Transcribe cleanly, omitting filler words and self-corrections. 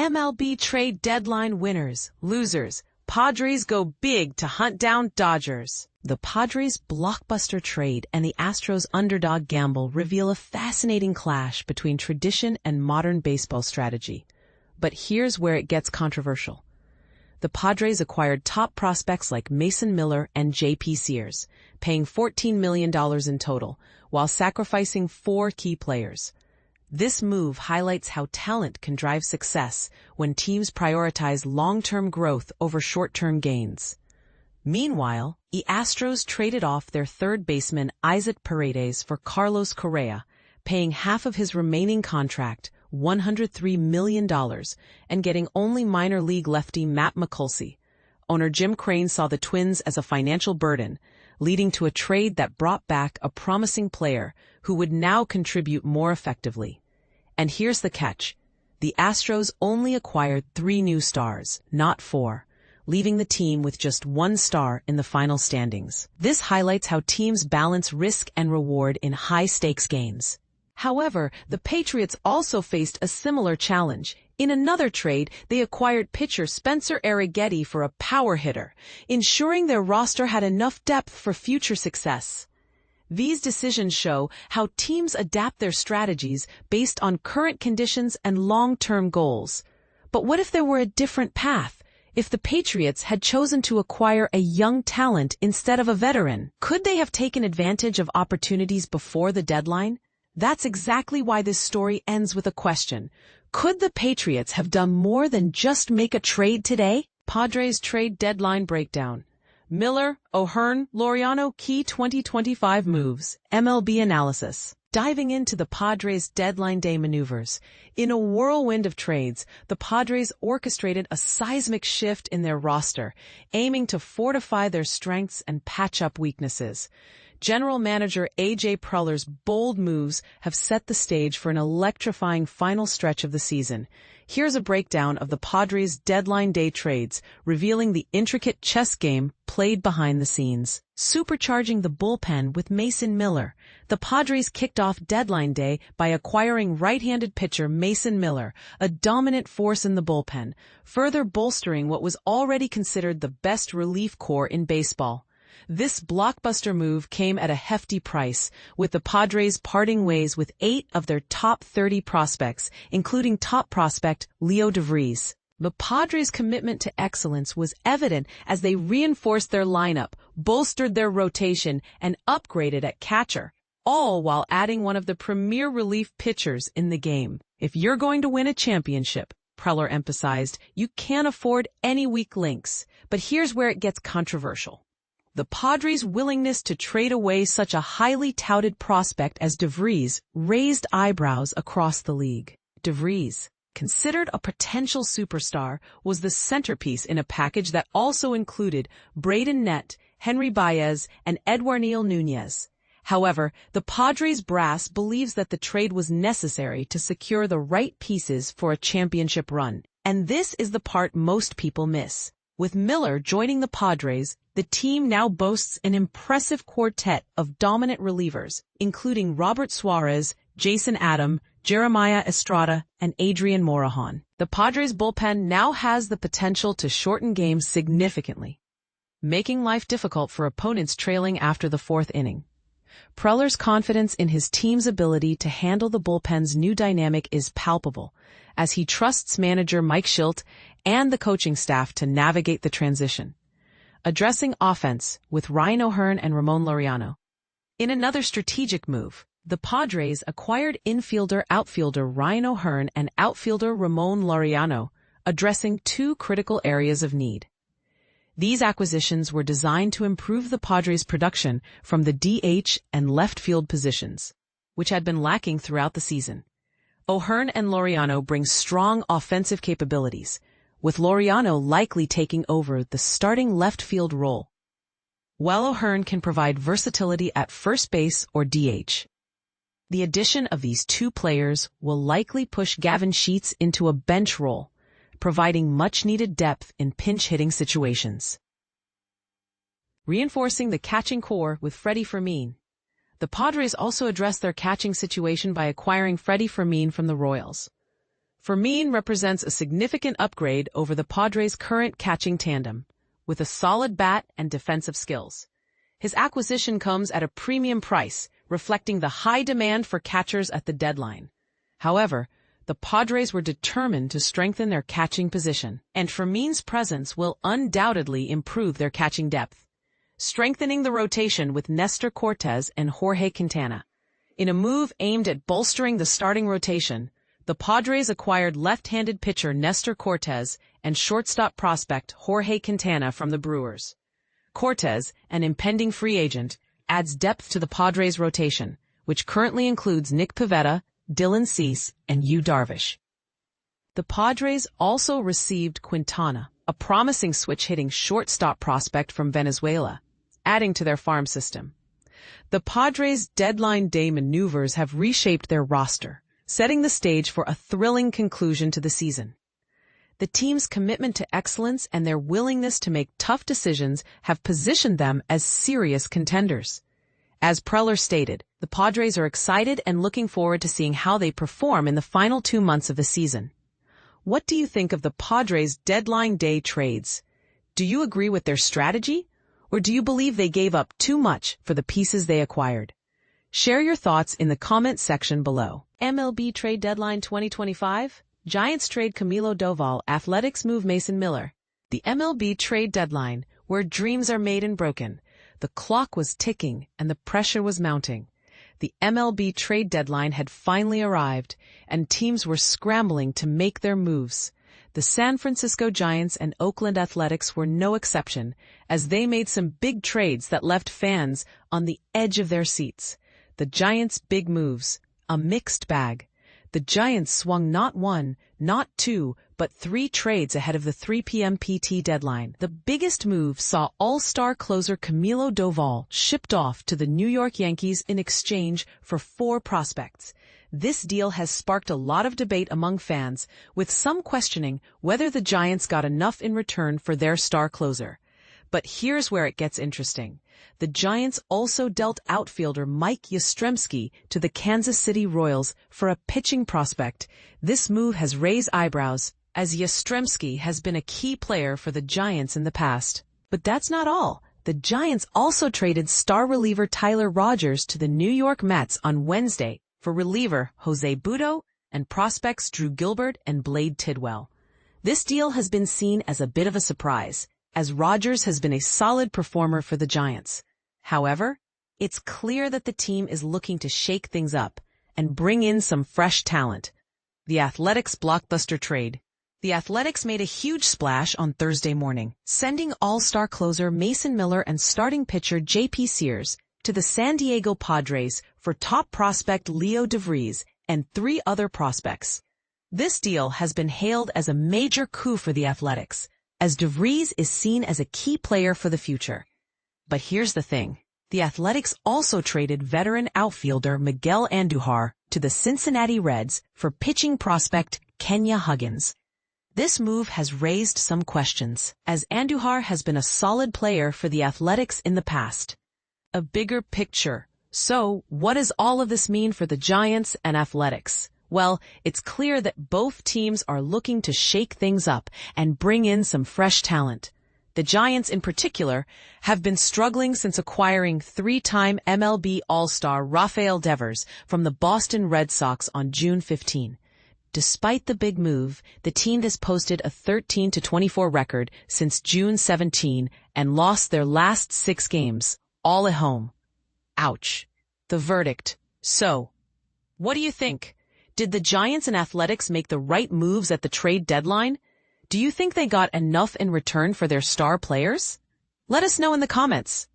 MLB trade deadline winners, losers. Padres go big to hunt down Dodgers. The Padres' blockbuster trade and the Astros' underdog gamble reveal a fascinating clash between tradition and modern baseball strategy. But here's where it gets controversial. The Padres acquired top prospects like Mason Miller and JP Sears, paying $14 million in total, while sacrificing 4 key players. This move highlights how talent can drive success when teams prioritize long-term growth over short-term gains. Meanwhile, the Astros traded off their third baseman Isaac Paredes for Carlos Correa, paying half of his remaining contract, $103 million, and getting only minor league lefty Matt McCulsey. Owner Jim Crane saw the Twins as a financial burden, leading to a trade that brought back a promising player who would now contribute more effectively. And here's the catch. The Astros only acquired 3 new stars, not 4, leaving the team with just 1 star in the final standings. This highlights how teams balance risk and reward in high-stakes games. However, the Patriots also faced a similar challenge. In another trade, they acquired pitcher Spencer Arrighetti for a power hitter, ensuring their roster had enough depth for future success. These decisions show how teams adapt their strategies based on current conditions and long-term goals. But what if there were a different path? If the Patriots had chosen to acquire a young talent instead of a veteran, could they have taken advantage of opportunities before the deadline? That's exactly why this story ends with a question. Could the Patriots have done more than just make a trade today? Padres trade deadline breakdown. Miller, O'Hearn, Laureano key 2025 moves. MLB analysis. Diving into the Padres' deadline day maneuvers. In a whirlwind of trades, the Padres orchestrated a seismic shift in their roster, aiming to fortify their strengths and patch up weaknesses. General Manager A.J. Preller's bold moves have set the stage for an electrifying final stretch of the season. Here's a breakdown of the Padres' deadline day trades, revealing the intricate chess game played behind the scenes. Supercharging the bullpen with Mason Miller, the Padres kicked off deadline day by acquiring right-handed pitcher Mason Miller, a dominant force in the bullpen, further bolstering what was already considered the best relief corps in baseball. This blockbuster move came at a hefty price, with the Padres parting ways with 8 of their top 30 prospects, including top prospect Leo De Vries. The Padres' commitment to excellence was evident as they reinforced their lineup, bolstered their rotation, and upgraded at catcher, all while adding one of the premier relief pitchers in the game. If you're going to win a championship, Preller emphasized, you can't afford any weak links. But here's where it gets controversial. The Padres' willingness to trade away such a highly touted prospect as De Vries raised eyebrows across the league. De Vries, considered a potential superstar, was the centerpiece in a package that also included Braden Nett, Henry Baez, and Eduardo Nunez. However, the Padres brass believes that the trade was necessary to secure the right pieces for a championship run. And this is the part most people miss. With Miller joining the Padres, the team now boasts an impressive quartet of dominant relievers, including Robert Suarez, Jason Adam, Jeremiah Estrada, and Adrian Morejon. The Padres' bullpen now has the potential to shorten games significantly, making life difficult for opponents trailing after the 4th inning. Preller's confidence in his team's ability to handle the bullpen's new dynamic is palpable, as he trusts manager Mike Shildt and the coaching staff to navigate the transition. Addressing offense with Ryan O'Hearn and Ramon Laureano. In another strategic move, the Padres acquired outfielder Ryan O'Hearn and outfielder Ramon Laureano, addressing 2 critical areas of need. These acquisitions were designed to improve the Padres' production from the DH and left field positions, which had been lacking throughout the season. O'Hearn and Laureano bring strong offensive capabilities, with Laureano likely taking over the starting left field role, while O'Hearn can provide versatility at first base or DH. The addition of these 2 players will likely push Gavin Sheets into a bench role, providing much-needed depth in pinch-hitting situations. Reinforcing the catching core with Freddie Fermin. The Padres also addressed their catching situation by acquiring Freddie Fermin from the Royals. Fermin represents a significant upgrade over the Padres' current catching tandem, with a solid bat and defensive skills. His acquisition comes at a premium price, reflecting the high demand for catchers at the deadline. However, the Padres were determined to strengthen their catching position, and Fermin's presence will undoubtedly improve their catching depth, strengthening the rotation with Nestor Cortes and Jorge Quintana. In a move aimed at bolstering the starting rotation, the Padres acquired left-handed pitcher Nestor Cortes and shortstop prospect Jorge Quintana from the Brewers. Cortes, an impending free agent, adds depth to the Padres' rotation, which currently includes Nick Pivetta, Dylan Cease, and Yu Darvish. The Padres also received Quintana, a promising switch-hitting shortstop prospect from Venezuela, adding to their farm system. The Padres' deadline day maneuvers have reshaped their roster, setting the stage for a thrilling conclusion to the season. The team's commitment to excellence and their willingness to make tough decisions have positioned them as serious contenders. As Preller stated, the Padres are excited and looking forward to seeing how they perform in the final 2 months of the season. What do you think of the Padres' deadline day trades? Do you agree with their strategy, or do you believe they gave up too much for the pieces they acquired? Share your thoughts in the comment section below. MLB trade deadline 2025, Giants trade Camilo Doval, Athletics move Mason Miller. The MLB trade deadline, where dreams are made and broken. The clock was ticking and the pressure was mounting. The MLB trade deadline had finally arrived, and teams were scrambling to make their moves. The San Francisco Giants and Oakland Athletics were no exception, as they made some big trades that left fans on the edge of their seats. The Giants' big moves, a mixed bag. The Giants swung not 1, not 2, but 3 trades ahead of the 3 p.m. PT deadline. The biggest move saw all-star closer Camilo Doval shipped off to the New York Yankees in exchange for 4 prospects. This deal has sparked a lot of debate among fans, with some questioning whether the Giants got enough in return for their star closer. But here's where it gets interesting. The Giants also dealt outfielder Mike Yastrzemski to the Kansas City Royals for a pitching prospect. This move has raised eyebrows, as Yastrzemski has been a key player for the Giants in the past. But that's not all. The Giants also traded star reliever Tyler Rogers to the New York Mets on Wednesday for reliever Jose Butto and prospects Drew Gilbert and Blade Tidwell. This deal has been seen as a bit of a surprise, as Rogers has been a solid performer for the Giants. However, it's clear that the team is looking to shake things up and bring in some fresh talent. The Athletics blockbuster trade. The Athletics made a huge splash on Thursday morning, sending all-star closer Mason Miller and starting pitcher JP Sears to the San Diego Padres for top prospect Leo De Vries and 3 other prospects. This deal has been hailed as a major coup for the Athletics, as De Vries is seen as a key player for the future. But here's the thing. The Athletics also traded veteran outfielder Miguel Andujar to the Cincinnati Reds for pitching prospect Kenya Huggins. This move has raised some questions, as Andujar has been a solid player for the Athletics in the past. A bigger picture. So, what does all of this mean for the Giants and Athletics? Well, it's clear that both teams are looking to shake things up and bring in some fresh talent. The Giants, in particular, have been struggling since acquiring 3-time MLB All-Star Rafael Devers from the Boston Red Sox on June 15. Despite the big move, the team has posted a 13-24 record since June 17 and lost their last 6 games, all at home. Ouch. The verdict. So, what do you think? Did the Giants and Athletics make the right moves at the trade deadline? Do you think they got enough in return for their star players? Let us know in the comments.